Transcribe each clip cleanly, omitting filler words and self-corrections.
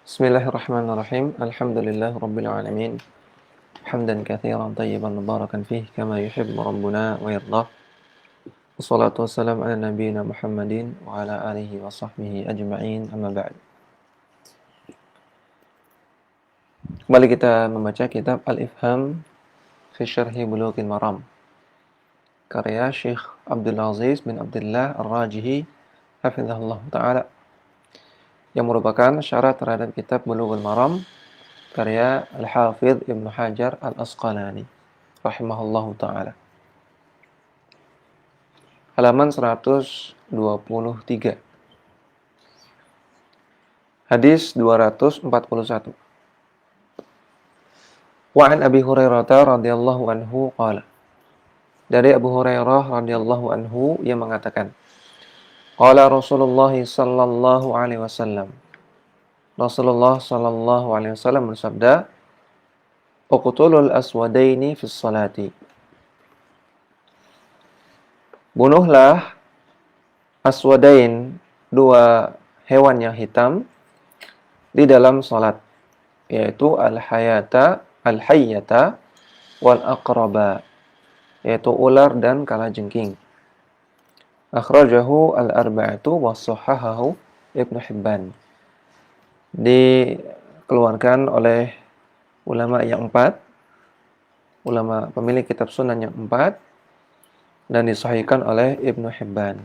Bismillahirrahmanirrahim. Alhamdulillah rabbil alamin. Hamdan katsiran tayyiban mubarakan fih kama yuhibbu rabbuna wa yardah. Wassalatu wassalamu ala nabiyyina Muhammadin wa ala alihi wa sahbihi ajma'in. Amma ba'd. Kembali kita membaca kitab Al-Ifham fi Syarhi Bulughil Maram, karya Syekh Abdul Aziz bin Abdullah Ar-Rajihi hafizahullah taala, yang merupakan syarat terhadap kitab Bulughul Maram karya Al-Hafidh Ibnu Hajar Al-Asqalani rahimahullahu taala. Halaman 123. Hadis 241. Wa an Abi Hurairah radhiyallahu anhu qala. Dari Abu Hurairah radhiyallahu anhu yang mengatakan, qala Rasulullah sallallahu alaihi wasallam. Rasulullah sallallahu alaihi wasallam bersabda, uqtulul aswadaini fis salati. Bunuhlah aswadain, dua hewan yang hitam, di dalam salat, yaitu al-hayyata wal aqraba, yaitu ular dan kalajengking. Akhrajahu al-arba'atu wa sahhahahu Ibnu Hibban. Dikeluarkan oleh ulama yang 4, ulama pemilik kitab sunan yang 4, dan disahihkan oleh Ibnu Hibban.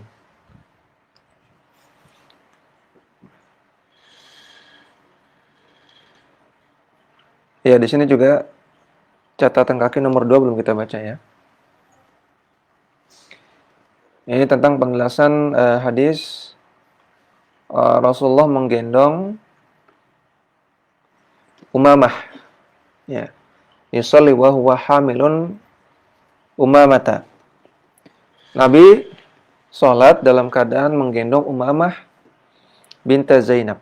Ya, di sini juga catatan kaki nomor 2 belum kita baca ya. Ini tentang penjelasan hadis Rasulullah menggendong Umamah. Ya. Yusalli wa huwa hamilun Umamata. Nabi sholat dalam keadaan menggendong Umamah binta Zainab.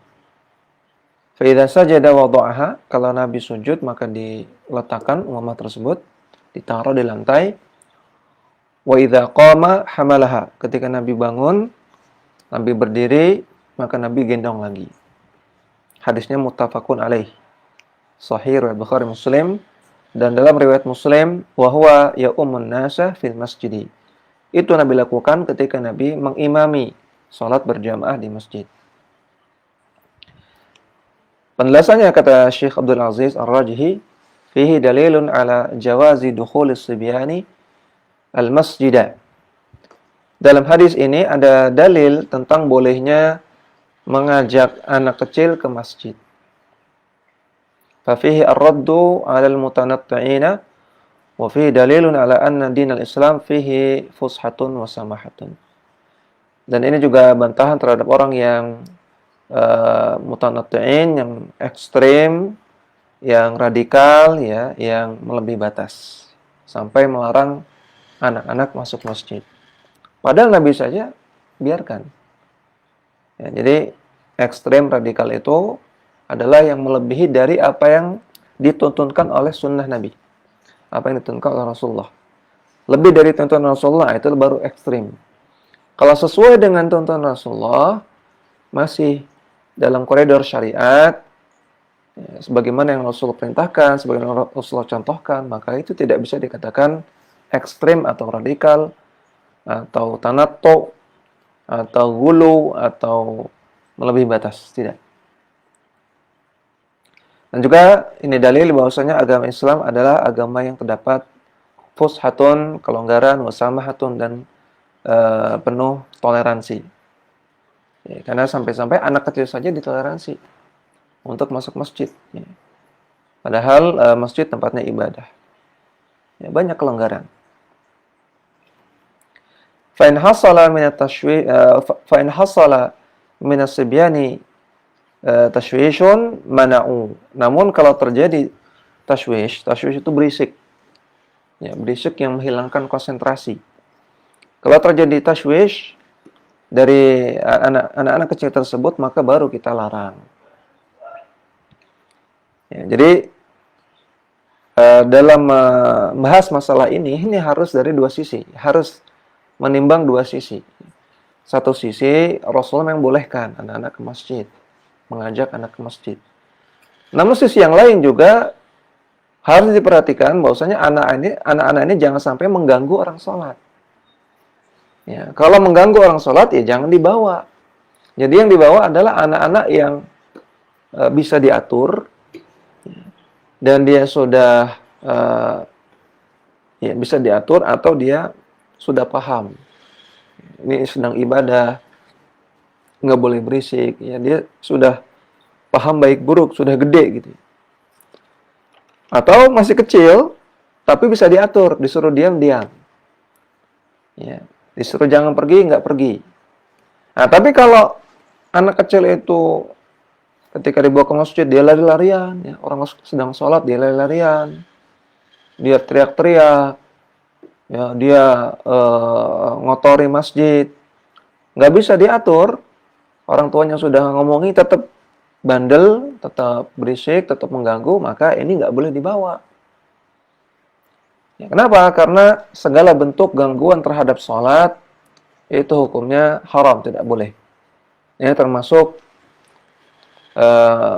Fa idza sajada wada'aha, kalau Nabi sujud maka diletakkan Umamah tersebut, ditaruh di lantai. Wa idza qama hamalaha, ketika Nabi bangun, Nabi berdiri, maka Nabi gendong lagi. Hadisnya muttafaqun alaih. Sahih riwayat Bukhari Muslim, dan dalam riwayat Muslim, wa huwa ya'ummun nasa fil masjid. Itu Nabi lakukan ketika Nabi mengimami salat berjamaah di masjid. Penjelasannya, kata Syekh Abdul Aziz Ar-Rajihi, fihi dalilun ala jawazi dukhulis sibyani al-masjidah. Dalam hadis ini ada dalil tentang bolehnya mengajak anak kecil ke masjid. Fa fihi ar-raddu 'ala al-mutanatti'ina wa fihi dalilun ala anna dinal Islam fihi fushatun wa samahatun. Dan ini juga bantahan terhadap orang yang mutanatti'in, yang ekstrem, yang radikal, ya, yang melebihi batas sampai melarang anak-anak masuk masjid. Padahal Nabi saja biarkan. Ya, jadi ekstrem radikal itu adalah yang melebihi dari apa yang dituntunkan oleh sunnah Nabi, apa yang dituntunkan oleh Rasulullah. Lebih dari tuntunan Rasulullah itu baru ekstrim. Kalau sesuai dengan tuntunan Rasulullah, masih dalam koridor syariat, ya, sebagaimana yang Rasul perintahkan, sebagaimana Rasulullah contohkan, maka itu tidak bisa dikatakan ekstrim atau radikal, atau tanattu, atau gulu, atau melebihi batas. Tidak. Dan juga ini dalil bahwasanya agama Islam adalah agama yang terdapat fushatun, kelonggaran, wasamahatun, dan penuh toleransi. Ya, karena sampai-sampai anak kecil saja ditoleransi untuk masuk masjid. Ya. Padahal masjid tempatnya ibadah. Ya, banyak kelonggaran. Fa in hasala min at-tashwi' fa in hasala min as-sibyani tashwishun mana'u. Namun kalau terjadi tashwish itu berisik. Ya, berisik yang menghilangkan konsentrasi. Kalau terjadi tashwish dari anak-anak kecil tersebut, maka baru kita larang. Ya, jadi dalam membahas masalah ini harus dari dua sisi, harus menimbang dua sisi. Satu sisi, Rasulullah membolehkan anak-anak ke masjid, mengajak anak ke masjid. Namun sisi yang lain juga harus diperhatikan bahwasanya anak-anak ini jangan sampai mengganggu orang sholat. Ya, kalau mengganggu orang sholat ya jangan dibawa. Jadi yang dibawa adalah anak-anak yang bisa diatur dan dia sudah ya bisa diatur atau dia sudah paham. Ini sedang ibadah, nggak boleh berisik. Ya dia sudah paham baik buruk, sudah gede gitu. Atau masih kecil, tapi bisa diatur, disuruh diam-diam. Ya, disuruh jangan pergi, nggak pergi. Nah, tapi kalau anak kecil itu ketika dibawa ke masjid, dia lari-larian. Ya, orang sedang sholat, dia lari-larian. Dia teriak-teriak. Ya, dia ngotori masjid. Nggak bisa diatur. Orang tuanya sudah ngomongi, tetap bandel, tetap berisik, tetap mengganggu, maka ini nggak boleh dibawa. Ya, kenapa? Karena segala bentuk gangguan terhadap sholat itu hukumnya haram, tidak boleh. Ini termasuk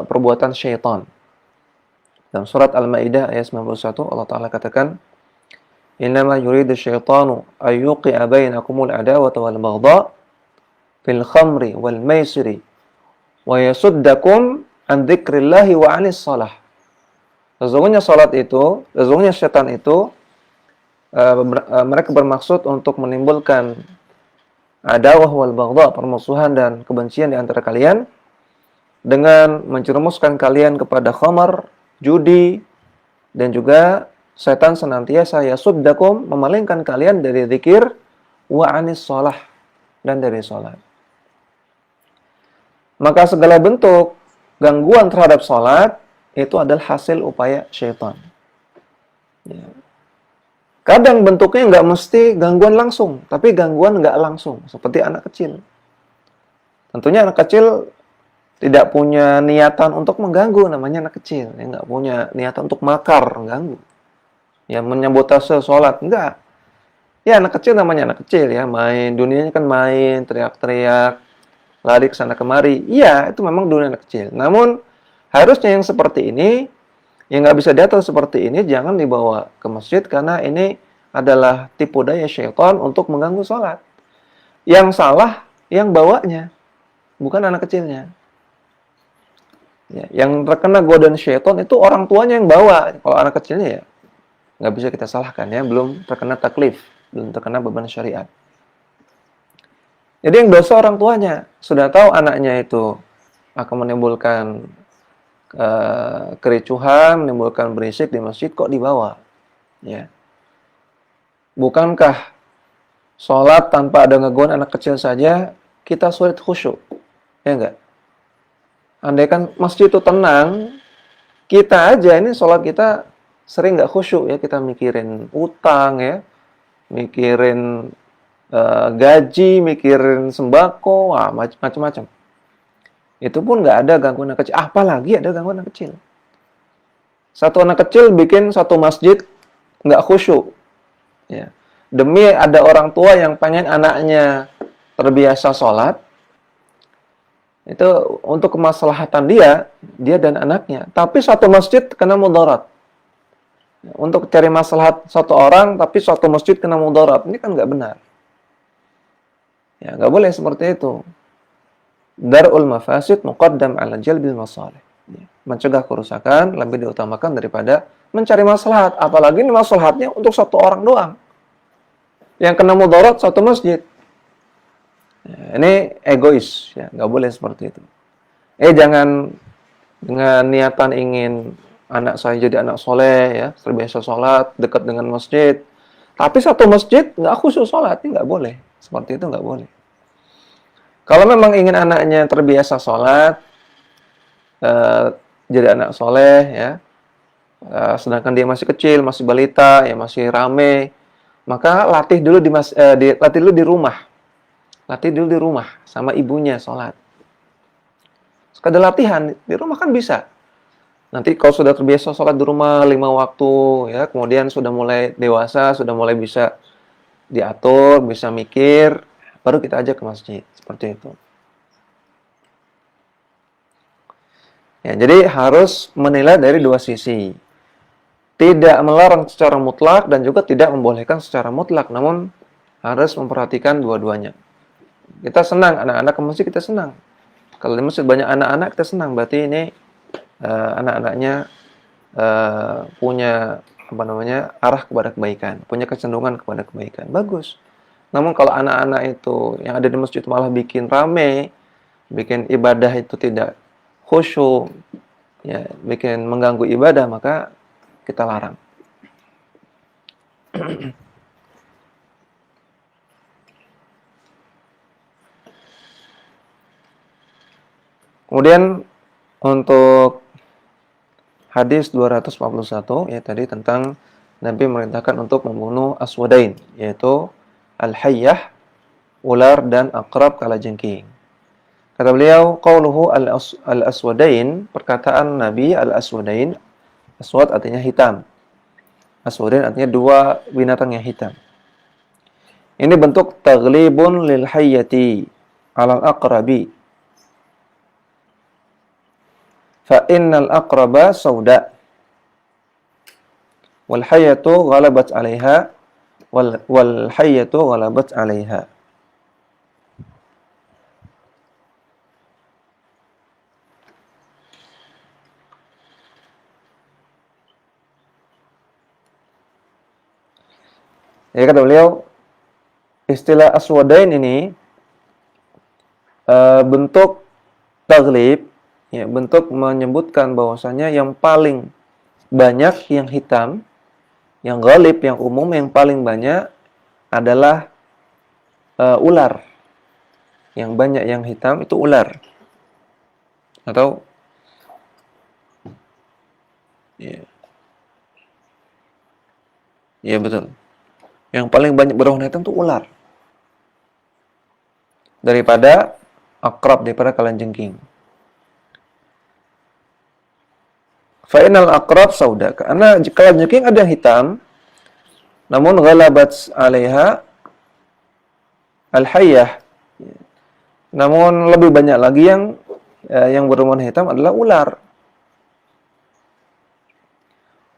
perbuatan syaitan. Dalam surat Al-Maidah ayat 91 Allah Ta'ala katakan, "Innama yuridu syaitanu ayyuqi'a bainakumul adawata wal baghdha fil khamri wal maisiri wa yasuddakum an dzikrillahi wa 'anis shalah." Sesungguhnya syaitan itu mereka bermaksud untuk menimbulkan adawah wal baghdha, permusuhan dan kebencian di antara kalian dengan menjerumuskan kalian kepada khamar, judi, dan juga setan senantiasa yasuddakum, memalingkan kalian dari zikir, wa anis shalah, dan dari salat. Maka segala bentuk gangguan terhadap salat itu adalah hasil upaya syaitan. Ya. Kadang bentuknya nggak mesti gangguan langsung, tapi gangguan nggak langsung, seperti anak kecil. Tentunya anak kecil tidak punya niatan untuk mengganggu, namanya anak kecil. Ya, nggak punya niatan untuk makar, mengganggu. Ya, menyabotase sholat, enggak. Ya, anak kecil namanya anak kecil ya, main. Dunianya kan main, teriak-teriak, lari ke sana kemari. Iya, itu memang dunia anak kecil. Namun, harusnya yang seperti ini, yang nggak bisa diatur seperti ini, jangan dibawa ke masjid, karena ini adalah tipu daya syaitan untuk mengganggu sholat. Yang salah, yang bawanya, bukan anak kecilnya. Ya, yang terkena godaan syaitan itu orang tuanya yang bawa. Kalau anak kecilnya ya nggak bisa kita salahkan ya, belum terkena taklif, belum terkena beban syariat. Jadi yang dosa orang tuanya, sudah tahu anaknya itu akan menimbulkan kericuhan, menimbulkan berisik di masjid, kok dibawa? Ya. Bukankah sholat tanpa ada gangguan anak kecil saja kita sulit khusyuk? Ya enggak? Andaikan masjid itu tenang, kita aja ini sholat kita sering nggak khusyuk ya, kita mikirin utang ya, mikirin gaji, mikirin sembako, macam-macam. Itu pun nggak ada gangguan anak kecil, apalagi ada gangguan anak kecil. Satu anak kecil bikin satu masjid nggak khusyuk, ya. Demi ada orang tua yang pengen anaknya terbiasa sholat, itu untuk kemaslahatan dia dan anaknya. Tapi satu masjid kena mudarat. Untuk cari maslahat satu orang, tapi satu masjid kena mudarat. Ini kan nggak benar. Ya, nggak boleh seperti itu. Dar'ul mafasid muqaddam ala jalbil masalih. Ya, mencegah kerusakan lebih diutamakan daripada mencari maslahat. Apalagi ini maslahatnya untuk satu orang doang. Yang kena mudarat satu masjid. Ya, ini egois, ya, nggak boleh seperti itu. Jangan dengan niatan ingin anak saya jadi anak soleh, ya, terbiasa sholat, dekat dengan masjid. Tapi satu masjid nggak khusyuk sholat, ini nggak boleh. Seperti itu nggak boleh. Kalau memang ingin anaknya terbiasa sholat, jadi anak soleh, ya, sedangkan dia masih kecil, masih balita, ya, masih rame, maka latih dulu di rumah. Latih dulu di rumah sama ibunya sholat. Sekadar latihan di rumah kan bisa. Nanti kalau sudah terbiasa sholat di rumah 5 waktu, ya, kemudian sudah mulai dewasa, sudah mulai bisa diatur, bisa mikir, baru kita ajak ke masjid. Seperti itu. Ya, jadi harus menilai dari dua sisi. Tidak melarang secara mutlak dan juga tidak membolehkan secara mutlak, namun harus memperhatikan dua-duanya. Kita senang anak-anak ke masjid, kita senang. Kalau di masjid banyak anak-anak, kita senang. Berarti ini anak-anaknya punya apa namanya, arah kepada kebaikan, punya kecenderungan kepada kebaikan. Bagus. Namun kalau anak-anak itu yang ada di masjid malah bikin rame, bikin ibadah itu tidak khusyuk, ya, bikin mengganggu ibadah, maka kita larang. Kemudian untuk hadis 241 ya tadi tentang Nabi memerintahkan untuk membunuh aswadain, yaitu al-hayyah, ular dan aqrab kalajengking. Kata beliau, qauluhu al-aswadain, perkataan Nabi al-aswadain, aswad artinya hitam. Aswadain artinya dua binatang yang hitam. Ini bentuk taglibun lil hayyati alal aqrabi. Fa innal aqraba sauda wal hayyatu ghalabat 'alaiha wal hayyatu ghalabat 'alaiha. Ya kata beliau, istilah aswadain ini bentuk taglib, ya, bentuk menyebutkan bahwasanya yang paling banyak yang hitam, yang ghalib, yang umum, yang paling banyak adalah ular. Yang banyak yang hitam itu ular. Atau ya, ya betul. Yang paling banyak berwarna hitam itu ular. Daripada akrab, daripada kalajengking. Fa'inal akrab sauda. Karena kalajengking ada yang hitam, namun ghalabat 'alaiha al-hayyah. Namun lebih banyak lagi yang berwarna hitam adalah ular.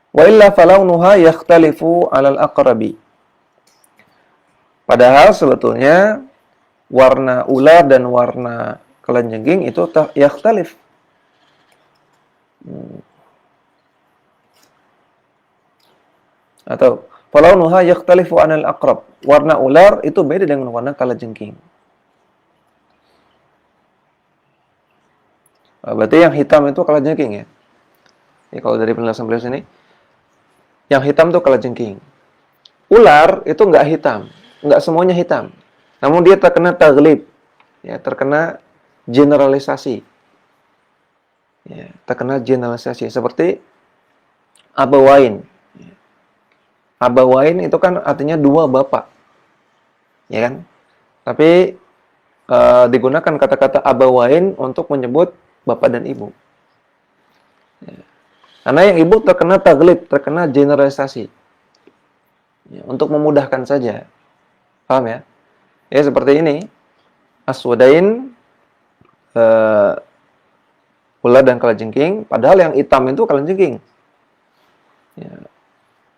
Wa illa falaunuha yakhtalifu 'alal aqrabi. Padahal sebetulnya warna ular dan warna kalajengking itu yakhtalif. Atau falaunuha yakhtalifu 'anil aqrab. Warna ular itu beda dengan warna kalajengking. Berarti yang hitam itu kalajengking ya. Ya kalau dari penjelasan beliau sini, yang hitam itu kalajengking. Ular itu enggak hitam, enggak semuanya hitam. Namun dia terkena taglib, ya, terkena generalisasi. Ya, terkena generalisasi seperti abawain. Abawain itu kan artinya dua bapak. Ya kan? Tapi digunakan kata-kata abawain untuk menyebut bapak dan ibu. Ya. Karena yang ibu terkena taglib, terkena generalisasi. Ya, untuk memudahkan saja. Paham ya? Ya seperti ini. Aswadain, ular dan kalajengking, padahal yang hitam itu kalajengking. Ya,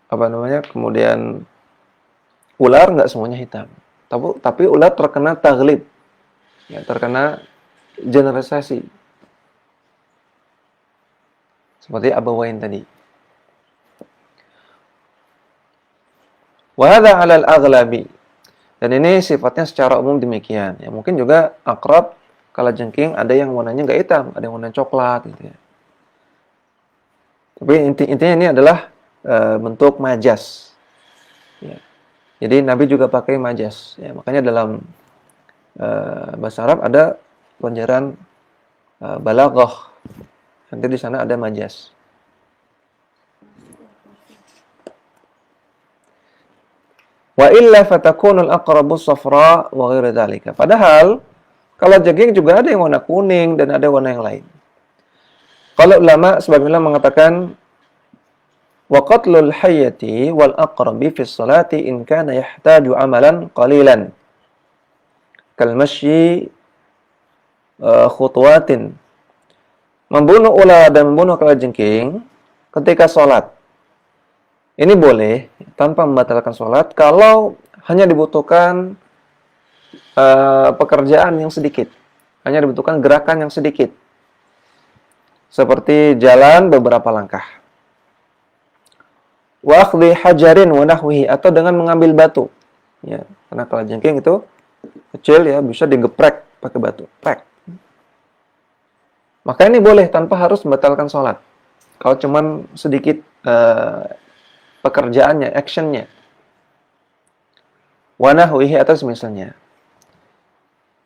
apa namanya? Kemudian ular enggak semuanya hitam. Tapi ular terkena taglib. Ya, terkena generalisasi. Seperti abawain tadi. Wa hadza 'alal aghlabi. Dan ini sifatnya secara umum demikian. Ya, mungkin juga akrab, kalajengking ada yang warnanya enggak hitam, ada yang warna coklat gitu ya. Tapi intinya ini adalah bentuk majas. Ya. Jadi Nabi juga pakai majas. Ya, makanya dalam bahasa Arab ada pelajaran balaghah. Nanti di sana ada majas. Wa illa fatakunul aqrabu safra wa ghairu dzalika. Padahal kalajengking juga ada yang warna kuning dan ada warna yang lain. Kalau ulama sebagian mengatakan wa qatlul hayyati wal aqrabi fi sholati in kana yahtaju amalan qalilan kal masyi khutwatin. Membunuh ular dan membunuh kalajengking ketika sholat. Ini boleh tanpa membatalkan sholat kalau hanya dibutuhkan pekerjaan yang sedikit. Hanya dibutuhkan gerakan yang sedikit. Seperti jalan beberapa langkah. Wa akhdhi hajarin wa nahwihi, atau dengan mengambil batu. Ya, karena kalajengking itu kecil ya, bisa digeprek pakai batu. Prek. Maka ini boleh tanpa harus membatalkan sholat. Kalau cuman sedikit pekerjaannya, actionnya. Wa nahwihi, atau semisalnya.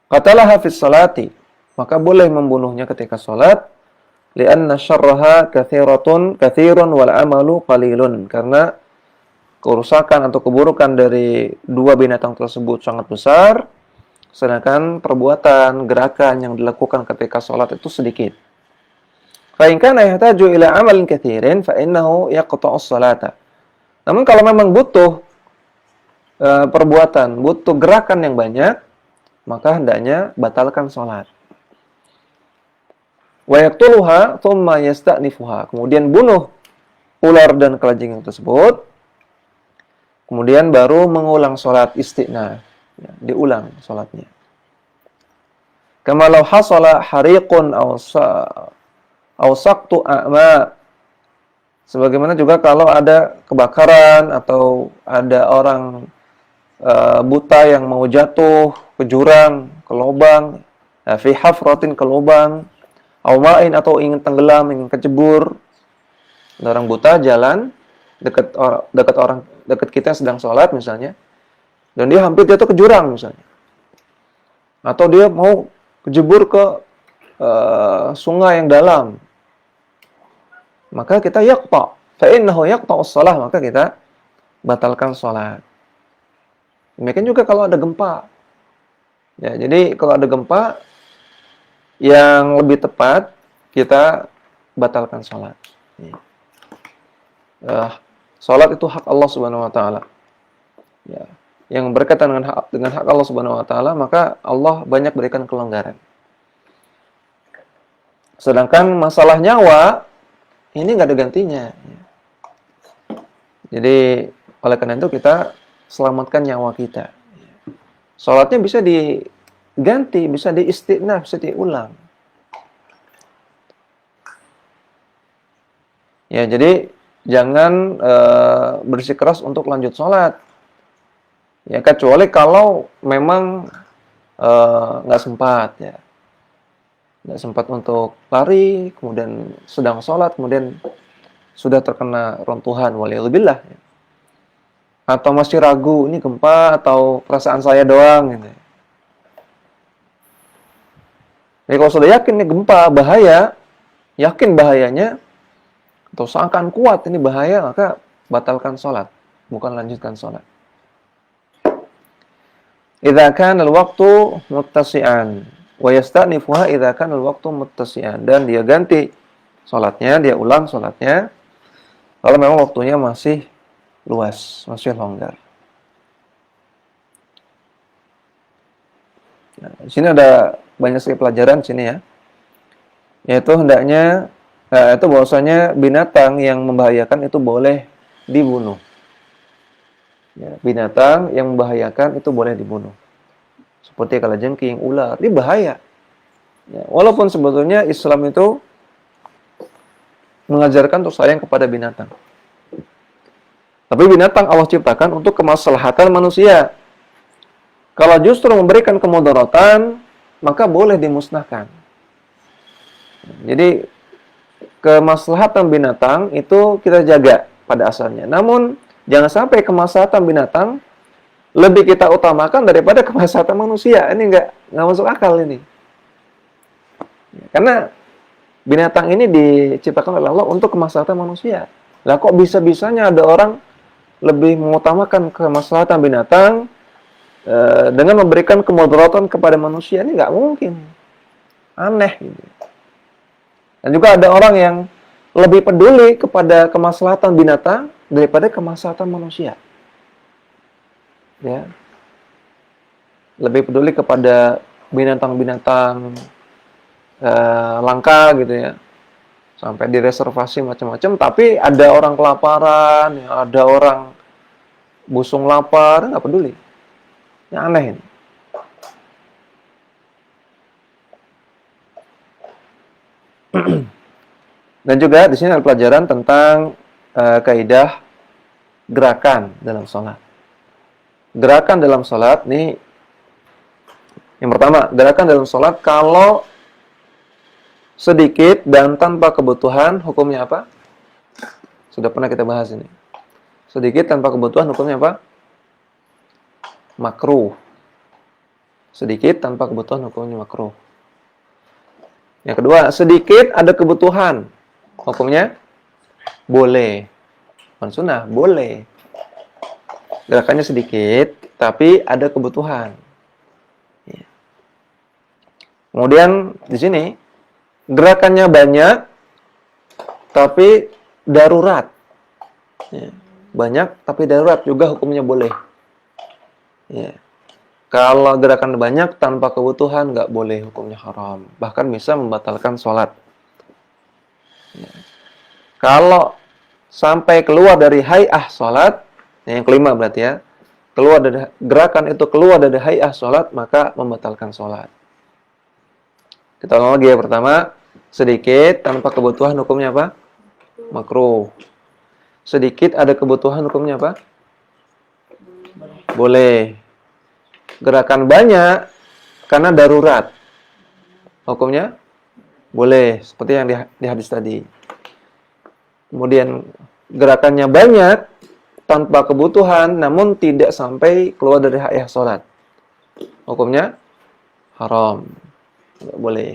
Qatalaha fis salati, maka boleh membunuhnya ketika sholat. Lianna syarraha kathirun wal amalu qalilun, karena kerusakan atau keburukan dari dua binatang tersebut sangat besar, sedangkan perbuatan, gerakan yang dilakukan ketika sholat itu sedikit. Fa in kana yahtaju ila amalin kathirin fa innahu yaqta'us salata. Namun kalau memang butuh perbuatan, butuh gerakan yang banyak, maka hendaknya batalkan sholat. Wa yaqtuluha thumma yasta'nifuha. Kemudian bunuh ular dan kalajengking tersebut. Kemudian baru mengulang sholat istinaf. Ya, diulang sholatnya. Kama law hasala hariqun aw saqtu a'ma. Sebagaimana juga kalau ada kebakaran atau ada orang buta yang mau jatuh ke jurang, ke lubang, fi hafratin, ke lubang, awmain, atau ingin tenggelam, ingin kecebur. Ada orang buta jalan dekat kita yang sedang sholat misalnya, dan dia hampir jatuh ke jurang misalnya, atau dia mau kejebur ke sungai yang dalam, maka kita yaqta, fa innahu yaqta'us shalah, maka kita batalkan sholat. Demikian juga kalau ada gempa. Ya, jadi kalau ada gempa, yang lebih tepat kita batalkan sholat. Sholat itu hak Allah Subhanahu Wa Taala. Ya, yang berkaitan dengan hak Allah Subhanahu Wa Taala, maka Allah banyak berikan kelonggaran. Sedangkan masalah nyawa ini nggak ada gantinya. Jadi oleh karena itu kita selamatkan nyawa kita. Sholatnya bisa diganti, bisa diistinaf, bisa diulang. Ya, jadi jangan bersikeras untuk lanjut sholat. Ya, kecuali kalau memang nggak sempat, ya. Nggak sempat untuk lari, kemudian sedang sholat, kemudian sudah terkena runtuhan, waliyadzubillah. Ya. Atau masih ragu, ini gempa atau perasaan saya doang, gitu. Jadi kalau sudah yakin ini gempa, bahaya, yakin bahayanya, atau seakan kuat ini bahaya, maka batalkan sholat, bukan lanjutkan sholat. Idza kana al-waqtu muttasi'an wa yasta'nifuha idza kana al-waqtu muttasi'an, dan dia ganti sholatnya, dia ulang sholatnya kalau memang waktunya masih luas, masih longgar. Nah, di sini ada banyak sekali pelajaran sini ya. Yaitu hendaknya itu bahwasanya binatang yang membahayakan itu boleh dibunuh. Ya, binatang yang membahayakan itu boleh dibunuh. Seperti kalajengking, ular, ini bahaya. Ya, walaupun sebetulnya Islam itu mengajarkan untuk sayang kepada binatang. Tapi binatang Allah ciptakan untuk kemaslahatan manusia. Kalau justru memberikan kemudaratan, maka boleh dimusnahkan. Jadi kemaslahatan binatang itu kita jaga pada asalnya. Namun jangan sampai kemaslahatan binatang lebih kita utamakan daripada kemaslahatan manusia. Ini nggak masuk akal ini. Karena binatang ini diciptakan oleh Allah untuk kemaslahatan manusia. Lah kok bisa-bisanya ada orang lebih mengutamakan kemaslahatan binatang dengan memberikan kemudaratan kepada manusia? Ini nggak mungkin. Aneh gitu. Dan juga ada orang yang lebih peduli kepada kemaslahatan binatang daripada kemaslahatan manusia. Ya. Lebih peduli kepada binatang-binatang langka gitu ya. sampai direservasi macam-macam, tapi ada orang kelaparan, ya, ada orang busung lapar, nggak peduli. Yang aneh ini. Dan juga di sini ada pelajaran tentang kaidah gerakan dalam sholat. Gerakan dalam sholat nih, yang pertama, gerakan dalam sholat kalau sedikit dan tanpa kebutuhan, hukumnya apa? Sudah pernah kita bahas ini. Sedikit tanpa kebutuhan, hukumnya apa? Makruh. Sedikit tanpa kebutuhan, hukumnya makruh. Yang kedua, sedikit ada kebutuhan, hukumnya boleh. Bukan sunnah, boleh. Gerakannya sedikit, tapi ada kebutuhan. Kemudian di sini gerakannya banyak, tapi darurat. Banyak, tapi darurat juga hukumnya boleh. Kalau gerakan banyak tanpa kebutuhan nggak boleh, hukumnya haram. Bahkan bisa membatalkan sholat. Kalau sampai keluar dari hay'ah sholat, yang kelima berarti ya, keluar dari gerakan itu keluar dari hay'ah sholat, maka membatalkan sholat. Kita ulang lagi ya. Pertama, sedikit tanpa kebutuhan, hukumnya apa? Makruh. Sedikit ada kebutuhan, hukumnya apa? Boleh. Gerakan banyak karena darurat, hukumnya boleh, seperti yang di hadis tadi. Kemudian gerakannya banyak tanpa kebutuhan, namun tidak sampai keluar dari hay'ah sholat, hukumnya haram, tidak boleh.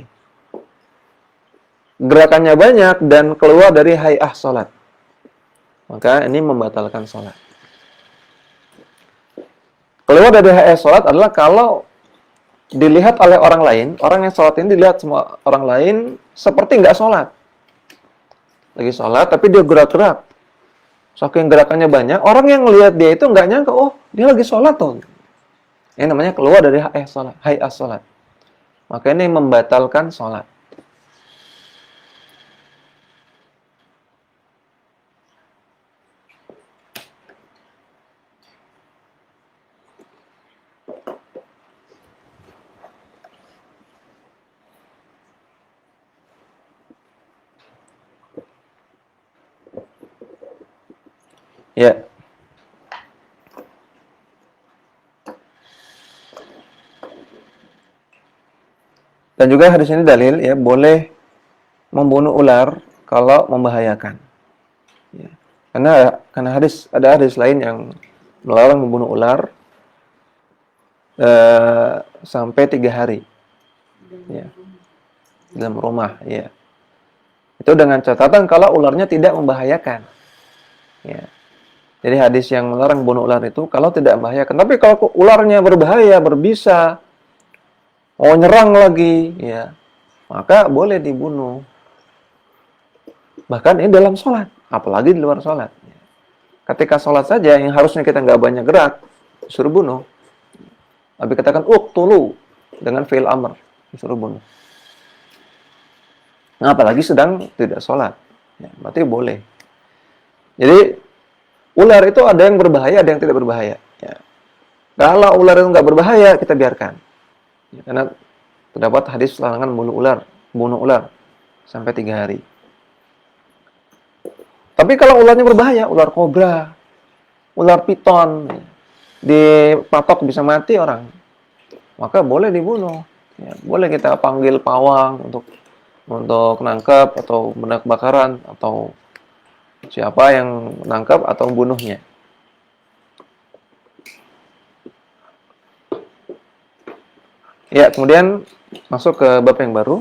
Gerakannya banyak dan keluar dari hay'ah sholat, maka ini membatalkan sholat. Keluar dari hay'ah sholat adalah kalau dilihat oleh orang lain, orang yang sholat ini dilihat semua orang lain seperti nggak sholat. Lagi sholat, tapi dia gerak-gerak. Saking gerakannya banyak, orang yang melihat dia itu nggak nyangka, oh dia lagi sholat tuh. Ini namanya keluar dari hay'ah sholat. Maka ini membatalkan sholat. Ya. Dan juga hadis ini dalil ya, boleh membunuh ular kalau membahayakan. Ya. Karena ada hadis lain yang melarang membunuh ular sampai 3 hari. Ya. Dalam rumah, ya. Itu dengan catatan kalau ularnya tidak membahayakan. Ya. Jadi hadis yang melarang bunuh ular itu kalau tidak membahayakan. Tapi kalau ularnya berbahaya, berbisa, mau nyerang lagi, ya, maka boleh dibunuh. Bahkan ini dalam sholat, apalagi di luar sholat. Ketika sholat saja, yang harusnya kita nggak banyak gerak, disuruh bunuh. Nabi katakan, uqtulu, dengan fi'il amr, disuruh bunuh. Nah, apalagi sedang tidak sholat, ya, berarti boleh. Jadi, ular itu ada yang berbahaya, ada yang tidak berbahaya. Ya. Kalau ular itu nggak berbahaya, kita biarkan. Ya, karena terdapat hadis larangan bunuh ular sampai 3 hari. Tapi kalau ularnya berbahaya, ular kobra, ular piton, dipatok bisa mati orang, maka boleh dibunuh. Ya, boleh kita panggil pawang untuk nangkap atau benda kebakaran atau siapa yang nangkap atau membunuhnya. Ya, kemudian masuk ke bab yang baru.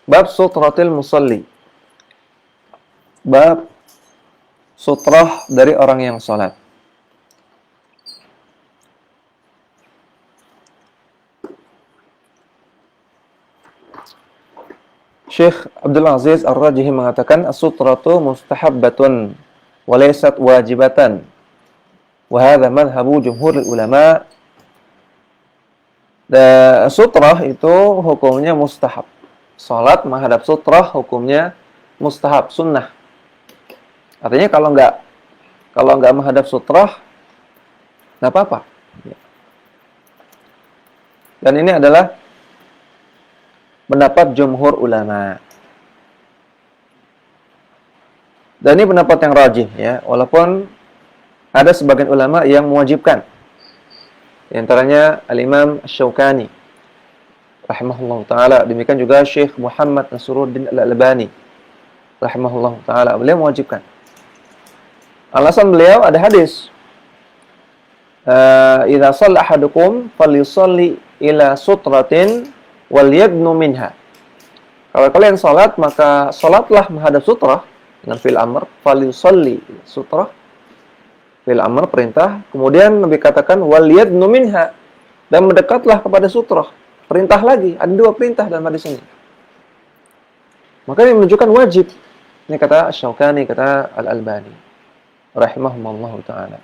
Bab sutratil musalli. Bab sutrah dari orang yang salat. Syekh Abdul Aziz Ar-Rajihi mengatakan as-sutratu mustahabbatun wa laysat wajibatan. Wa hadza madhhabu jumhurul ulama. Dan sutrah itu hukumnya mustahab. Salat menghadap sutrah hukumnya mustahab, sunnah. Artinya kalau nggak menghadap sutrah nggak apa-apa. Dan ini adalah pendapat jumhur ulama. Dan ini pendapat yang rajih ya, walaupun ada sebagian ulama yang mewajibkan. Di antaranya Al-Imam Asy-Syaukani rahimahullah taala, demikian juga Syekh Muhammad Nasruddin Al-Albani rahimahullah taala, beliau mewajibkan. Alasan beliau ada hadis, idza shalla ahadukum falyusalli ila sutratin wal yadnu minha. Kalau kalian salat, maka salatlah menghadap sutrah, dengan fil amr, falyusalli sutrah, fil amr perintah, kemudian Nabi katakan wal yadnu minha, dan mendekatlah kepada sutrah. Perintah lagi, ada dua perintah dalam hadis ini. Maka ini menunjukkan wajib. Ini kata Asy-Syaukani, kata Al-Albani rahimahumullah taala.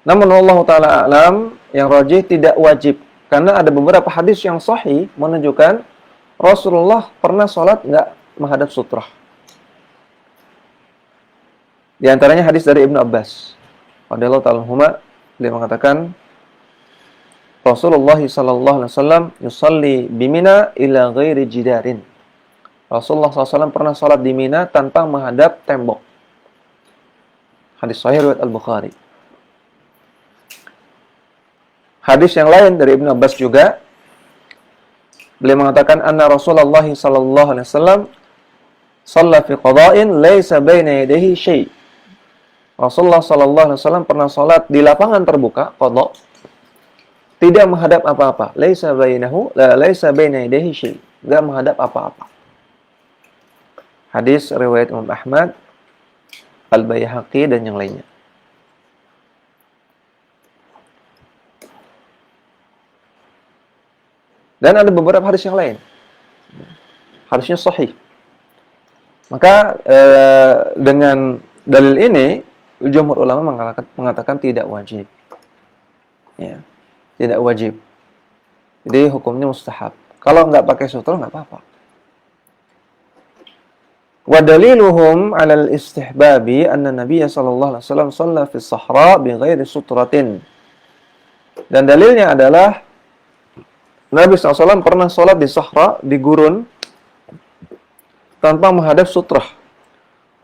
Namun Allah taala alam, yang rajih tidak wajib, karena ada beberapa hadis yang sahih menunjukkan Rasulullah pernah salat enggak menghadap sutrah. Di antaranya hadis dari Ibnu Abbas radhiyallahu ta'ala anhuma, beliau mengatakan Rasulullah sallallahu alaihi wasallam yusalli bi Mina ila ghairi jidarin. Rasulullah SAW pernah salat di Mina tanpa menghadap tembok. Hadis sahih riwayat Al-Bukhari. Hadis yang lain dari Ibnu Abbas juga, beliau mengatakan anna Rasulullah sallallahu alaihi wasallam shalla fi qada'in laisa baina yadayhi syai'. Rasulullah sallallahu alaihi wasallam pernah salat di lapangan terbuka, qada', tidak menghadap apa-apa. Laisa baina yadayhi syai', enggak menghadap apa-apa. Hadis riwayat Imam Ahmad, Al-Baihaqi dan yang lainnya. Dan ada beberapa hadis yang lain. Hadisnya sahih. Maka dengan dalil ini jumhur ulama mengatakan tidak wajib. Ya, tidak wajib. Jadi hukumnya mustahab. Kalau nggak pakai sutra nggak apa-apa. Wa daliluhum 'ala al-istihbabi anna Nabiy sallallahu alaihi wasallam shalla fi as-sahra bi ghairi sutratin. Dan dalilnya adalah Nabi SAW pernah sholat di sahra, di gurun, tanpa menghadap sutrah.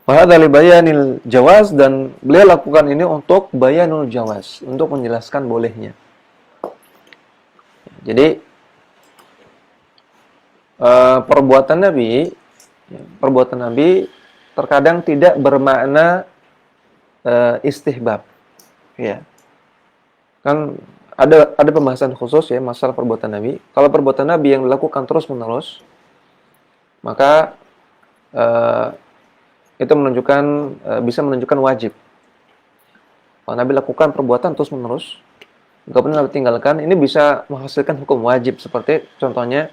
Wahada li bayanil jawaz, dan beliau lakukan ini untuk bayanul jawaz, untuk menjelaskan bolehnya. Jadi perbuatan Nabi terkadang tidak bermakna istihbab. Ya. Kan ada pembahasan khusus ya masalah perbuatan Nabi. Kalau perbuatan Nabi yang dilakukan terus-menerus, maka itu bisa menunjukkan wajib. Kalau Nabi lakukan perbuatan terus-menerus, nggak pernah Nabi tinggalkan, ini bisa menghasilkan hukum wajib. Seperti contohnya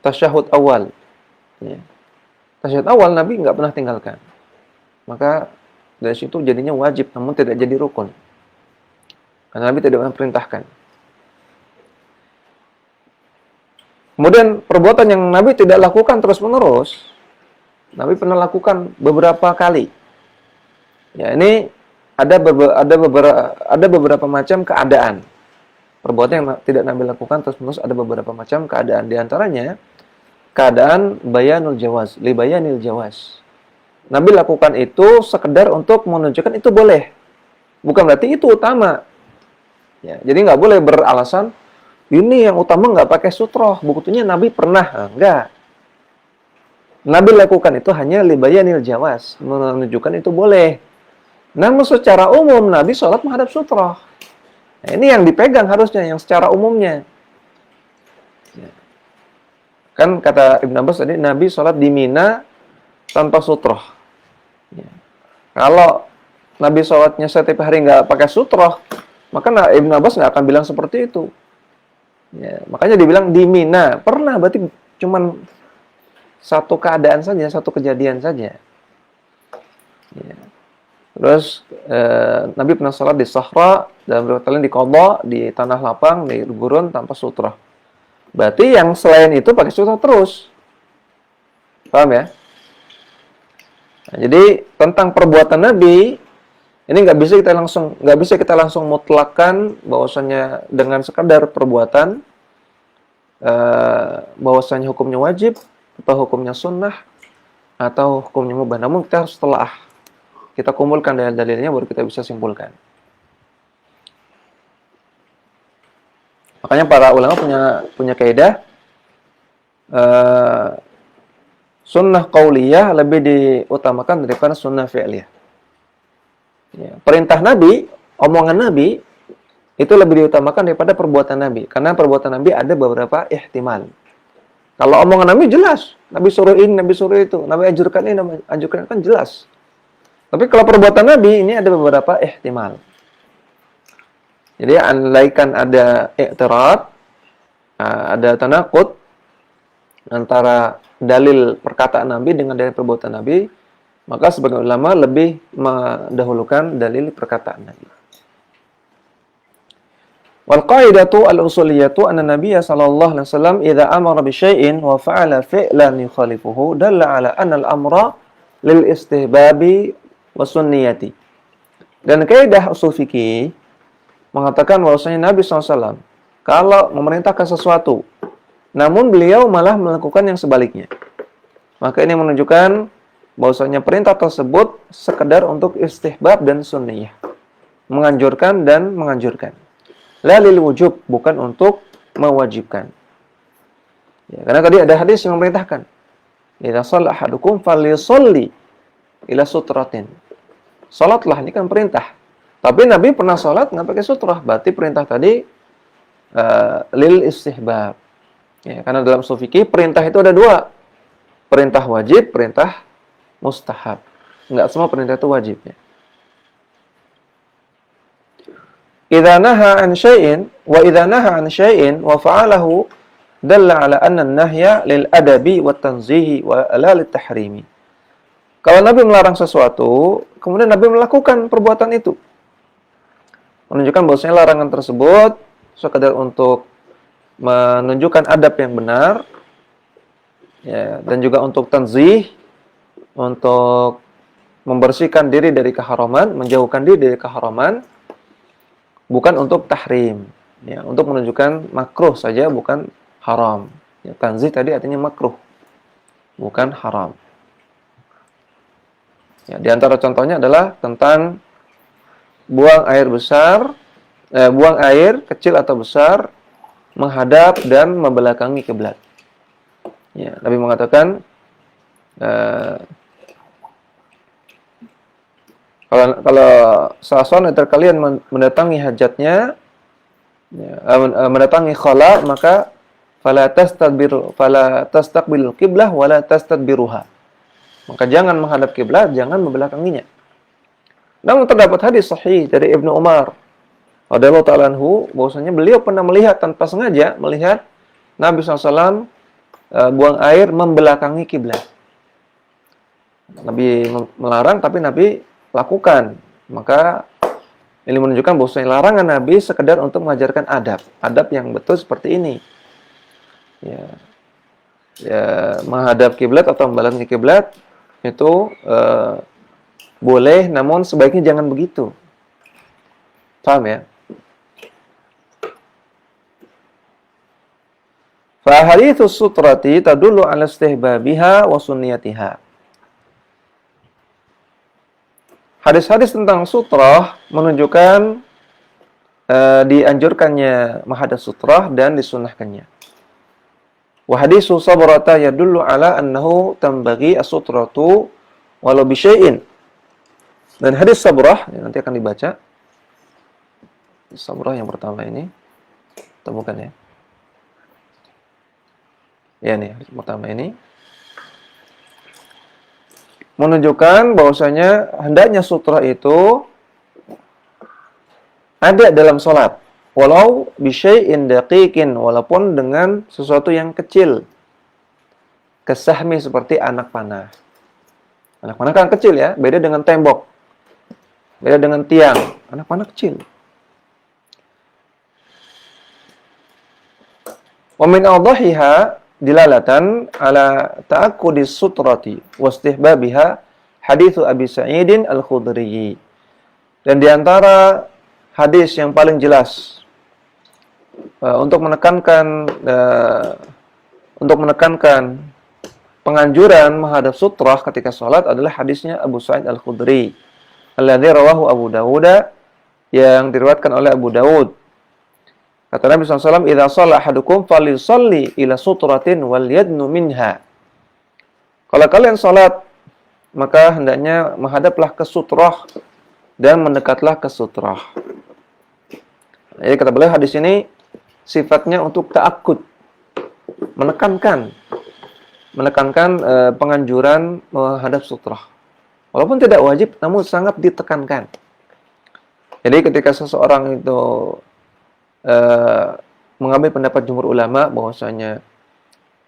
tasyahud awal. Ya. Tasyahud awal Nabi nggak pernah tinggalkan. Maka dari situ jadinya wajib, namun tidak jadi rukun. Karena Nabi tidak pernah perintahkan. Kemudian perbuatan yang Nabi tidak lakukan terus-menerus, Nabi pernah lakukan beberapa kali. Ya, ini ada beberapa macam keadaan. Perbuatan yang tidak Nabi lakukan terus-menerus ada beberapa macam keadaan. Di antaranya keadaan bayanul jawaz, li bayanil jawaz. Nabi lakukan itu sekedar untuk menunjukkan itu boleh. Bukan berarti itu utama. Ya, jadi nggak boleh beralasan, ini yang utama nggak pakai sutroh. Buktinya Nabi pernah. Enggak. Nabi lakukan itu hanya libayanil jawaz. Menunjukkan itu boleh. Namun secara umum Nabi sholat menghadap sutroh. Nah, ini yang dipegang harusnya, yang secara umumnya. Ya. Kan kata Ibnu Abbas tadi, Nabi sholat di Mina tanpa sutroh. Ya. Kalau Nabi sholatnya setiap hari nggak pakai sutroh, maka Ibnu Abbas nggak akan bilang seperti itu. Ya, makanya dibilang di Mina. Pernah, berarti cuman satu keadaan saja, satu kejadian saja. Ya. Terus Nabi pernah sholat di Sahra, dalam riwayat lain di Qadha, di tanah lapang, di gurun tanpa sutra. Berarti yang selain itu pakai sutra terus. Paham ya? Nah, jadi tentang perbuatan Nabi ini nggak bisa kita langsung mutlakkan bahwasanya dengan sekadar perbuatan bahwasanya hukumnya wajib atau hukumnya sunnah atau hukumnya mubah. Namun kita harus telah kita kumpulkan dalil-dalilnya baru kita bisa simpulkan. Makanya para ulama punya kaidah sunnah qauliyah lebih diutamakan daripada sunnah fi'liyah. Ya, perintah Nabi, omongan Nabi itu lebih diutamakan daripada perbuatan Nabi. Karena perbuatan Nabi ada beberapa ihtimal. Kalau omongan Nabi jelas, Nabi suruh ini, Nabi suruh itu, Nabi anjurkan ini, Nabi anjurkan kan jelas. Tapi kalau perbuatan Nabi ini ada beberapa ihtimal. Jadi andaikan ada i'tirad, ada tanaqud antara dalil perkataan Nabi dengan dalil perbuatan Nabi, maka sebagian ulama lebih mendahulukan dalil perkataan Nabi. Wal qaidatu al-usuliyatu anna Nabiyya sallallahu alaihi wasallam idza amara bi syai'in wa fa'ala fi'lan yukhalifuhu dalla ala anna al-amra lil istihbabi wa sunniyati. Dan kaidah usul fikih mengatakan bahwasanya Nabi SAW kalau memerintahkan sesuatu namun beliau malah melakukan yang sebaliknya, maka ini menunjukkan bahwasanya perintah tersebut sekedar untuk istihbab dan sunniyah, menganjurkan dan menganjurkan, la lil wujub, bukan untuk mewajibkan. Ya, karena tadi ada hadis yang memerintahkan, idza shalla ahadukum falyusalli ila sutratin. Salatlah, ini kan perintah. Tapi Nabi pernah salat nggak pakai sutrah, berarti perintah tadi lil istihbab. Ya, karena dalam ushul fikih perintah itu ada dua, perintah wajib, perintah mustahab. Enggak semua perintah itu wajib ya. Idza naha an syai'in wa fa'alahu dalla ala anna an-nahya lil adabi wat tanzihi wa la lit tahrimi. Kalau Nabi melarang sesuatu, kemudian Nabi melakukan perbuatan itu, menunjukkan bahwasanya larangan tersebut sekadar untuk menunjukkan adab yang benar, ya, dan juga untuk tanzih, untuk membersihkan diri dari keharaman, menjauhkan diri dari keharaman, bukan untuk tahrim, ya, untuk menunjukkan makruh saja, bukan haram. Ya, tanzih tadi artinya makruh, bukan haram. Ya, di antara contohnya adalah tentang buang air kecil atau besar menghadap dan membelakangi kiblat. Ya, Nabi mengatakan kalau salah seorang antara kalian mendatangi hajatnya, ya, mendatangi khala, maka fala tastaqbilul qiblah wala tastadbiruha. Maka jangan menghadap kiblat, jangan membelakanginya. Namun terdapat hadis sahih dari Ibnu Umar radhiyallahu ta'ala anhu, bahwasanya beliau pernah melihat tanpa sengaja melihat Nabi SAW buang air membelakangi kiblat. Nabi melarang, tapi Nabi lakukan. Maka ini menunjukkan bahwasanya larangan Nabi sekedar untuk mengajarkan adab yang betul seperti ini. Ya, menghadap kiblat atau membelakangi kiblat itu boleh, namun sebaiknya jangan begitu. Paham ya? Fa haditsus sutrati tadullu ala istihbabiha wa sunniyatiha. Hadis-hadis tentang sutrah menunjukkan dianjurkannya menghadap sutrah dan disunahkannya. Wa hadisu sabrata yadullu ala annahu tambaghi as-sutratu walau bi syai'in. Dan hadis sabrah nanti akan dibaca. Sabrah yang pertama ini, atau bukan ya? Ya nih, hadis pertama ini menunjukkan bahwasanya hendaknya sutrah itu ada dalam salat, walau bisyai'in daqiqin, walaupun dengan sesuatu yang kecil, kesahmi seperti anak panah. Anak panah kan kecil ya, beda dengan tembok, beda dengan tiang. Anak panah kecil. Wa min awdahiha dilalatan ala ta'akkudi sutrati wa istihbabiha haditsu Abi Sa'idin Al-Khudri. Dan di antara hadis yang paling jelas untuk menekankan penganjuran menghadap sutrah ketika sholat adalah hadisnya Abu Sa'id Al-Khudri alladzi rawahu Abu Dawud, yang diriwayatkan oleh Abu Dawud. Kata Nabi SAW, "Idza shalla ahadukum falyusalli ila sutratin wal yadnu minha." Kalau kalian salat, maka hendaknya menghadaplah ke sutrah dan mendekatlah ke sutrah. Jadi kata beliau, hadis ini sifatnya untuk ta'akud, menekankan penganjuran menghadap sutrah. Walaupun tidak wajib, namun sangat ditekankan. Jadi ketika seseorang itu mengambil pendapat jumhur ulama bahwasanya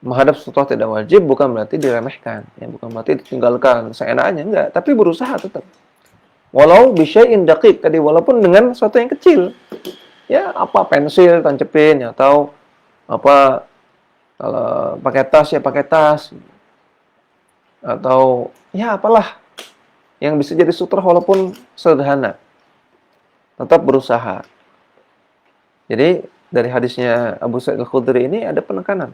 menghadap sutrah tidak wajib, bukan berarti diremehkan, ya, bukan berarti ditinggalkan seenaknya, enggak, tapi berusaha tetap. Walau bisyai'in daqiq, tadi walaupun dengan sesuatu yang kecil. Ya, apa pensil tancepin, atau apa kalau pakai tas ya pakai tas. Atau ya apalah yang bisa jadi sutrah walaupun sederhana. Tetap berusaha. Jadi dari hadisnya Abu Sa'id Al-Khudri ini ada penekanan.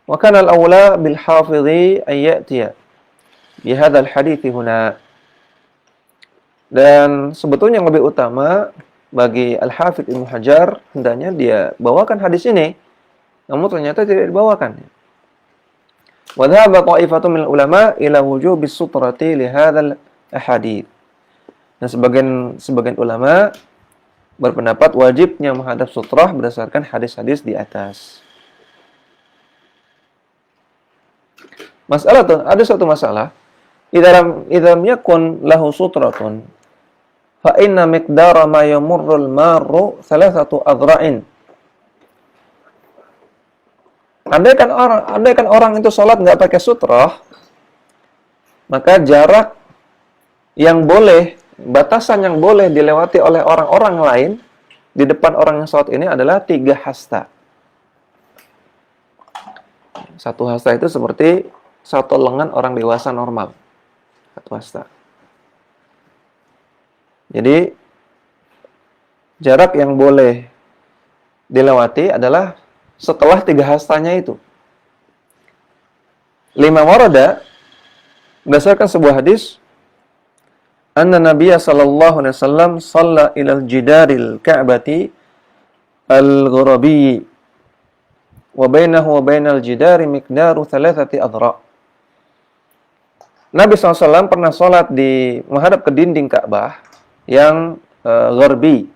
Wa kana al-awla bil hafidhi ay ya'tiya bi hadzal hadits huna. Dan sebetulnya yang lebih utama bagi Al-Hafidz Ibnu Hajar hendaknya dia bawakan hadis ini, namun ternyata tidak dibawakan. Wa dhahaba ta'ifatun minal ulama ila wujubi sutrati li hadzal ahadits. Dan sebagian ulama berpendapat wajibnya menghadap sutrah berdasarkan hadis-hadis di atas. Masalah tuh, ada satu masalah. Idza yakun lahu sutratun fa inna miqdara ma yamurrul marru thalathatu adra'in. Andaikan orang itu sholat nggak pakai sutrah, maka jarak yang boleh, batasan yang boleh dilewati oleh orang-orang lain di depan orang yang sholat ini adalah 3 hasta. 1 hasta itu seperti 1 lengan orang dewasa normal. 1 hasta. Jadi jarak yang boleh dilewati adalah setelah 3 hastanya itu. 5 warada berdasarkan sebuah hadis, anna Nabiya sallallahu alaihi wasallam shalla ila al-jidaril Ka'bati al-ghurabi wa bainahu wa bainal jidari miqdaru 3 adra'. Nabi SAW pernah sholat di menghadap ke dinding Ka'bah yang gharbi,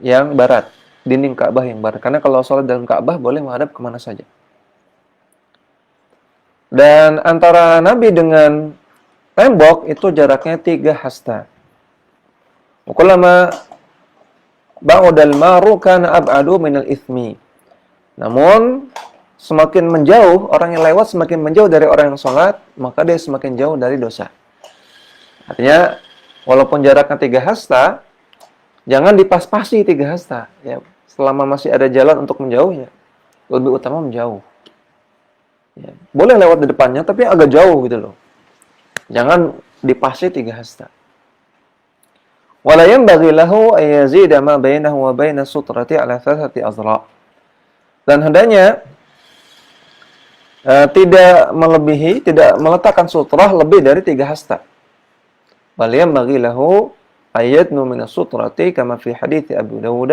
yang barat, dinding Ka'bah yang barat. Karena kalau sholat dalam Ka'bah boleh menghadap kemana saja. Dan antara Nabi dengan tembok itu jaraknya 3 hasta. Ukulama ba'udal maru kana ab'adu minal ithmi. Namun semakin menjauh, orang yang lewat semakin menjauh dari orang yang sholat, maka dia semakin jauh dari dosa. Artinya walaupun jaraknya 3 hasta, jangan dipas-pasi 3 hasta. Ya, selama masih ada jalan untuk menjauh, ya, lebih utama menjauh. Ya, boleh lewat di depannya, tapi agak jauh gitu loh. Jangan dipasi 3 hasta. Wala yanbaghi lahu ay yazida ma bainahu wa baina sutrati ala 3 azra'. Dan hendaknya tidak melebihi, tidak meletakkan sutrah lebih dari 3 hasta. Bal yanbaghi lahu ayadnu min as-sutrati kama fi hadits Abu Dawud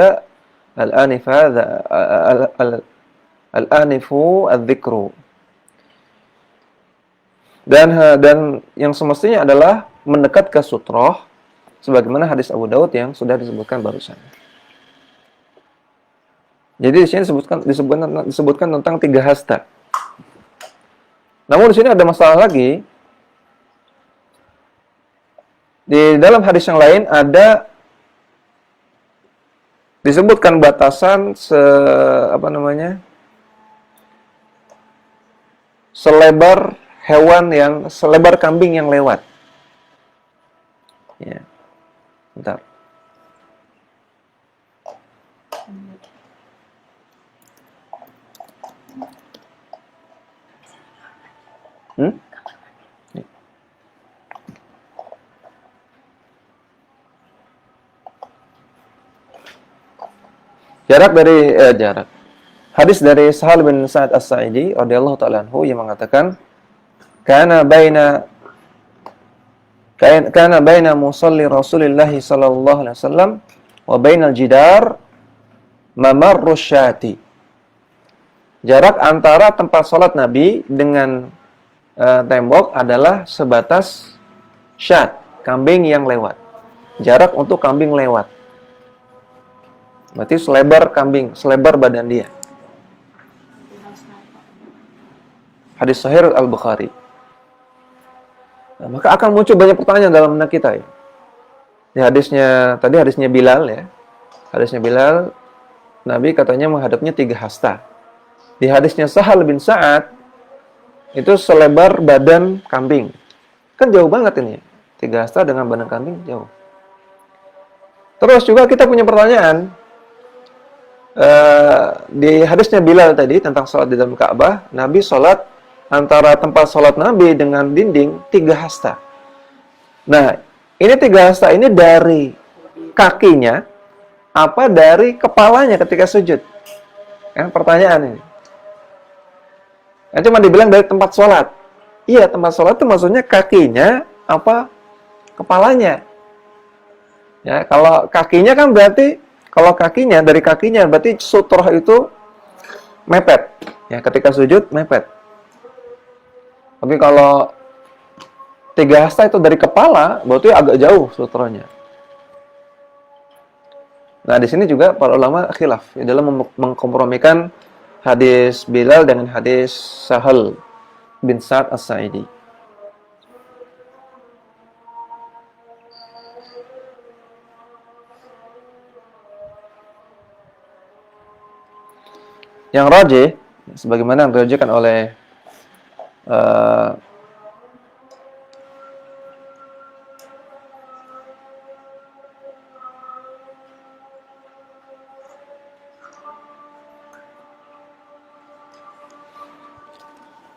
al-anifu adz-dzikru. Dan yang semestinya adalah mendekat ke sutrah sebagaimana hadis Abu Dawud yang sudah disebutkan barusan. Jadi di sini disebutkan tentang 3 hasta. Namun di sini ada masalah lagi. Di dalam hadis yang lain ada disebutkan batasan selebar hewan yang selebar kambing yang lewat. Ya, bentar. Hmm? Jarak. Hadis dari Sahal bin Sa'ad As-Sa'idi radhiyallahu ta'ala anhu yang mengatakan, kana baina musalli Rasulillah sallallahu alaihi wasallam wa bainal jidar mamarru syati. Jarak antara tempat salat Nabi dengan tembok adalah sebatas syat, kambing yang lewat. Jarak untuk kambing lewat. Berarti selebar kambing, selebar badan dia. Hadis Sahih Al-Bukhari. Nah, maka akan muncul banyak pertanyaan dalam benak kita ya. Di hadisnya Bilal ya. Hadisnya Bilal, Nabi katanya menghadapnya 3 hasta. Di hadisnya Sahal bin Sa'ad, itu selebar badan kambing. Kan jauh banget ini. 3 hasta dengan badan kambing jauh. Terus juga kita punya pertanyaan. Di hadisnya Bilal tadi tentang sholat di dalam Ka'bah, Nabi sholat antara tempat sholat Nabi dengan dinding 3 hasta. Nah, ini 3 hasta ini dari kakinya apa dari kepalanya ketika sujud? Kan pertanyaan ini. Nah, cuma dibilang dari tempat sholat. Iya, tempat sholat itu maksudnya kakinya apa kepalanya. Ya, kalau kakinya kan berarti kalau kakinya dari kakinya berarti sutroh itu mepet. Ya, ketika sujud mepet. Tapi kalau 3 hasta itu dari kepala, berarti agak jauh sutrohnya. Nah, di sini juga para ulama khilaf ya, dalam mengkompromikan hadis Bilal dengan hadis Sahal bin Sa'ad As-Sa'idi. Yang rajih, sebagaimana yang dirajihkan oleh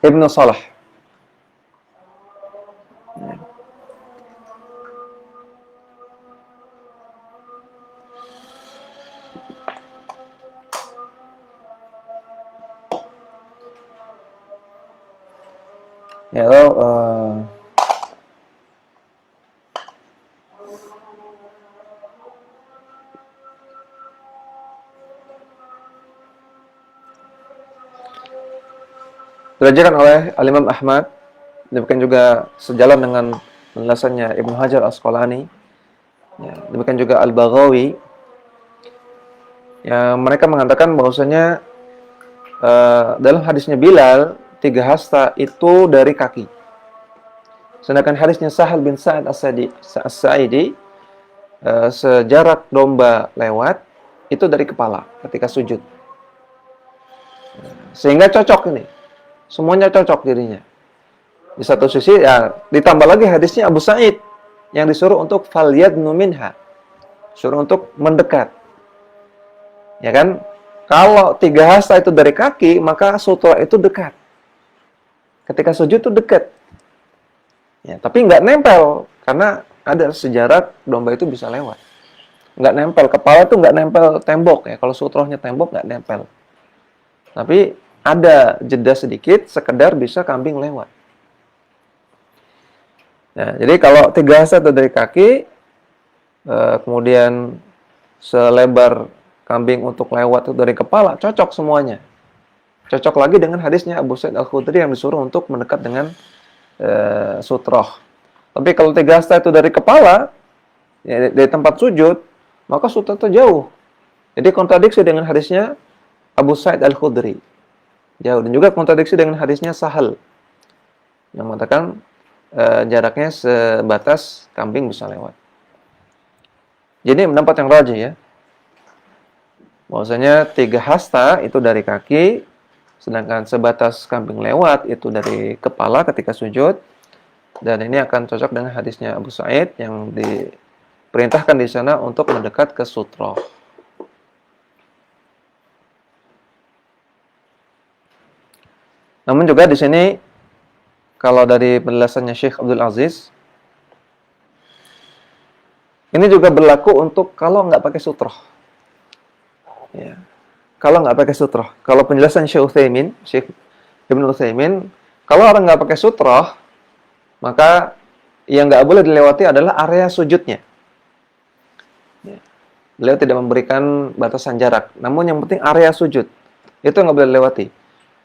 Ibnu Salah. Ya, diriwayatkan oleh Al-Imam Ahmad, demikian juga sejalan dengan penjelasannya Ibnu Hajar Asqalani, ya, demikian juga Al-Baghawi, yang mereka mengatakan bahwasanya dalam hadisnya Bilal 3 hasta itu dari kaki. Sedangkan hadisnya Sahal bin Sa'ad As-Sa'idi sejarak domba lewat itu dari kepala ketika sujud. Sehingga cocok ini. Semuanya cocok dirinya. Di satu sisi ya ditambah lagi hadisnya Abu Sa'id yang disuruh untuk falyadnu minha. Suruh untuk mendekat. Ya kan? Kalau 3 hasta itu dari kaki, maka sutra itu dekat. Ketika sujud itu dekat. Ya, tapi nggak nempel karena ada sejarak domba itu bisa lewat. Nggak nempel, kepala itu nggak nempel tembok ya. Kalau sutrohnya tembok nggak nempel. Tapi ada jeda sedikit, sekedar bisa kambing lewat. Nah, jadi kalau 3 hasta itu dari kaki, kemudian selebar kambing untuk lewat itu dari kepala, cocok semuanya. Cocok lagi dengan hadisnya Abu Sa'id Al-Khudri yang disuruh untuk mendekat dengan sutroh. Tapi kalau 3 hasta itu dari kepala, ya, dari tempat sujud, maka sutroh itu jauh. Jadi kontradiksi dengan hadisnya Abu Sa'id Al-Khudri. Jauh. Dan juga kontradiksi dengan hadisnya Sahal. Yang mengatakan jaraknya sebatas kambing bisa lewat. Jadi pendapat yang rajih ya. Bahwasanya 3 hasta itu dari kaki, Sedangkan sebatas kambing lewat itu dari kepala ketika sujud. Dan ini akan cocok dengan hadisnya Abu Sa'id yang diperintahkan di sana untuk mendekat ke sutra. Namun juga di sini kalau dari penjelasannya Syekh Abdul Aziz, ini juga berlaku untuk kalau nggak pakai sutroh. Ya. Kalau nggak pakai sutroh. Kalau penjelasan Syekh Ibnu Utsaimin, kalau orang nggak pakai sutroh, maka yang nggak boleh dilewati adalah area sujudnya. Ya. Beliau tidak memberikan batasan jarak. Namun yang penting area sujud. Itu nggak boleh dilewati.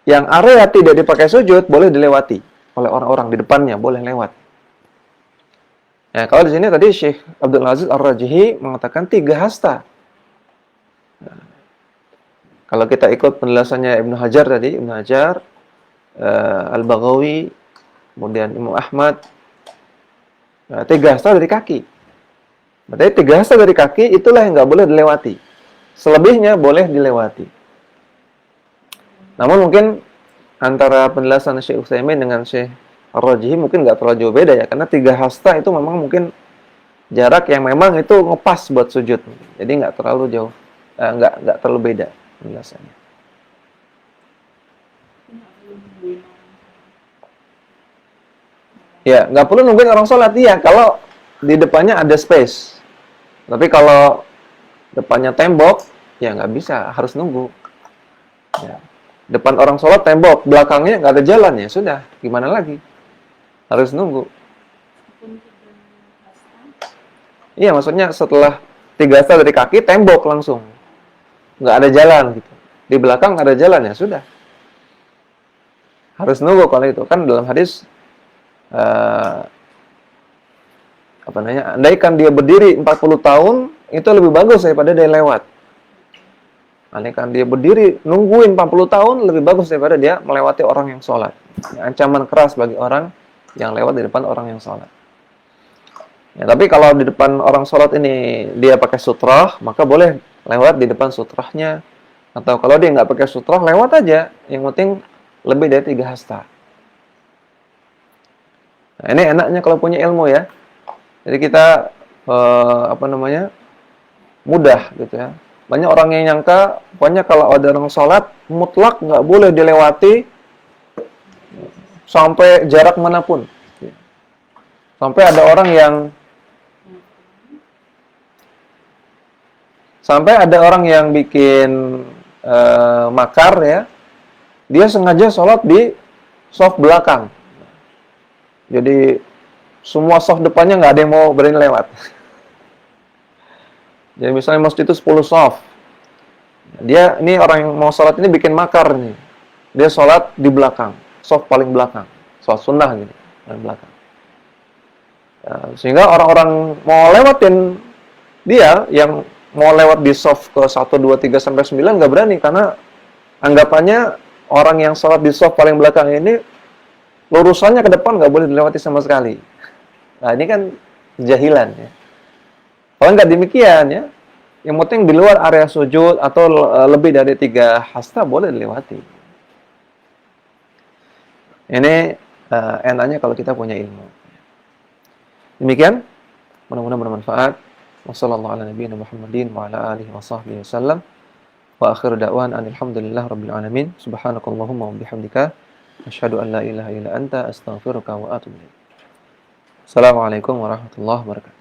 Yang area tidak dipakai sujud, boleh dilewati oleh orang-orang di depannya, boleh lewat. Nah, kalau di sini tadi Syekh Abdul Aziz Ar-Rajihi mengatakan 3 hasta. Nah, kalau kita ikut penjelasannya Ibnu Hajar tadi, Ibnu Hajar, Al-Baghawi, kemudian Imam Ahmad, 3 hasta dari kaki. Berarti 3 hasta dari kaki itulah yang nggak boleh dilewati. Selebihnya boleh dilewati. Namun mungkin antara penjelasan Syekh Utsaimin dengan Syekh Ar-Rajihi mungkin nggak terlalu jauh beda ya, karena 3 hasta itu memang mungkin jarak yang memang itu ngepas buat sujud. Jadi nggak terlalu jauh, nggak terlalu beda penjelasannya. Ya, nggak perlu nungguin orang sholat, ya kalau di depannya ada space. Tapi kalau depannya tembok, ya nggak bisa, harus nunggu. Ya. Depan orang sholat tembok, belakangnya nggak ada jalan, ya sudah, gimana lagi? Harus nunggu. Iya, maksudnya setelah 3 hasta dari kaki, tembok langsung. Nggak ada jalan gitu. Di belakang ada jalan, ya sudah. Harus nunggu kalau itu. Kan dalam hadis, andaikan dia berdiri 40 tahun, itu lebih bagus daripada dia lewat. Andaikan dia berdiri nungguin 40 tahun, lebih bagus daripada dia melewati orang yang sholat. Ancaman keras bagi orang yang lewat di depan orang yang sholat. Ya, tapi kalau di depan orang sholat ini dia pakai sutrah, maka boleh lewat di depan sutrahnya. Atau kalau dia nggak pakai sutrah, lewat aja. Yang penting lebih dari 3 hasta. Nah, ini enaknya kalau punya ilmu ya. Jadi kita mudah gitu ya. Banyak orang yang nyangka, pokoknya kalau ada orang sholat, mutlak nggak boleh dilewati sampai jarak manapun. Sampai ada orang yang bikin makar ya, dia sengaja sholat di saf belakang. Jadi semua saf depannya nggak ada yang mau berani lewat. Jadi misalnya masjid itu 10 shaf. Ini orang yang mau sholat ini bikin makar nih. Dia sholat di belakang, shaf paling belakang. Sholat sunnah gitu, paling belakang. Sehingga orang-orang mau lewatin dia, yang mau lewat di shaf ke 1, 2, 3, sampai 9 nggak berani. Karena anggapannya orang yang sholat di shaf paling belakang ini, lurusannya ke depan nggak boleh dilewati sama sekali. Nah ini kan jahilan ya. Kalau nggak demikian ya, yang penting di luar area sujud atau lebih dari 3 hasta boleh dilewati. Ini enaknya kalau kita punya ilmu. Demikian, mudah-mudahan bermanfaat. Wassalamualaikum warahmatullahi wabarakatuh. Wa akhiru da'wan alhamdulillah rabbil alamin. Subhanakallahumma wa bihamdika asyhadu an la ilaha illa anta astaghfiruka wa atubu ilaik. Assalamualaikum warahmatullahi wabarakatuh.